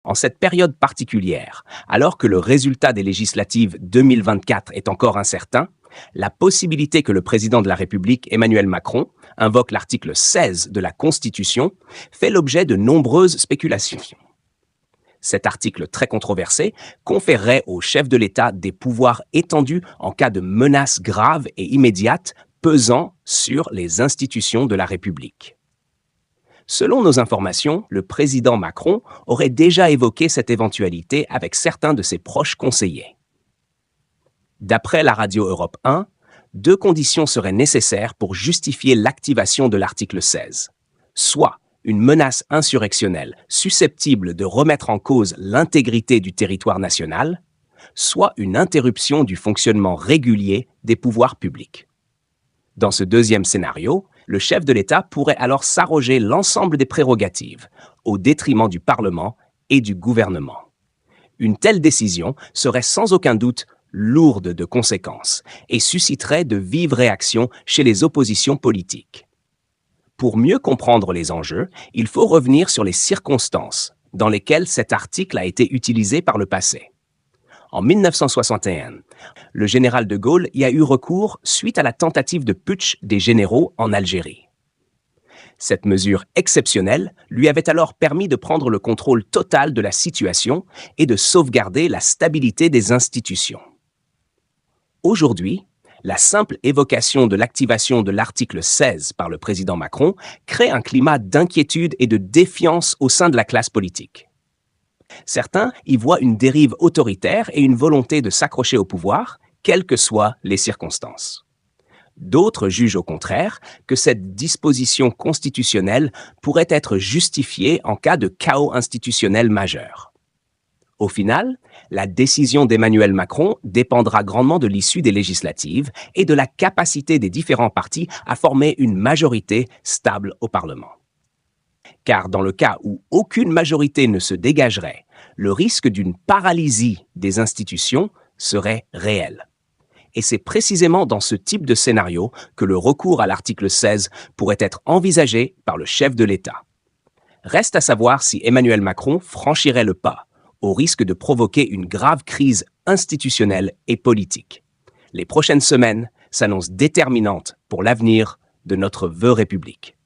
En cette période particulière, alors que le résultat des législatives 2024 est encore incertain, la possibilité que le président de la République, Emmanuel Macron, invoque l'article 16 de la Constitution fait l'objet de nombreuses spéculations. Cet article très controversé conférerait au chef de l'État des pouvoirs étendus en cas de menaces graves et immédiates pesant sur les institutions de la République. Selon nos informations, le président Macron aurait déjà évoqué cette éventualité avec certains de ses proches conseillers. D'après la radio Europe 1, 2 conditions seraient nécessaires pour justifier l'activation de l'article 16. Soit une menace insurrectionnelle susceptible de remettre en cause l'intégrité du territoire national, soit une interruption du fonctionnement régulier des pouvoirs publics. Dans ce deuxième scénario, le chef de l'État pourrait alors s'arroger l'ensemble des prérogatives, au détriment du Parlement et du gouvernement. Une telle décision serait sans aucun doute lourde de conséquences et susciterait de vives réactions chez les oppositions politiques. Pour mieux comprendre les enjeux, il faut revenir sur les circonstances dans lesquelles cet article a été utilisé par le passé. En 1961, le général de Gaulle y a eu recours suite à la tentative de putsch des généraux en Algérie. Cette mesure exceptionnelle lui avait alors permis de prendre le contrôle total de la situation et de sauvegarder la stabilité des institutions. Aujourd'hui, la simple évocation de l'activation de l'article 16 par le président Macron crée un climat d'inquiétude et de défiance au sein de la classe politique. Certains y voient une dérive autoritaire et une volonté de s'accrocher au pouvoir, quelles que soient les circonstances. D'autres jugent au contraire que cette disposition constitutionnelle pourrait être justifiée en cas de chaos institutionnel majeur. Au final, la décision d'Emmanuel Macron dépendra grandement de l'issue des législatives et de la capacité des différents partis à former une majorité stable au Parlement. Car dans le cas où aucune majorité ne se dégagerait, le risque d'une paralysie des institutions serait réel. Et c'est précisément dans ce type de scénario que le recours à l'article 16 pourrait être envisagé par le chef de l'État. Reste à savoir si Emmanuel Macron franchirait le pas, au risque de provoquer une grave crise institutionnelle et politique. Les prochaines semaines s'annoncent déterminantes pour l'avenir de notre vœu république.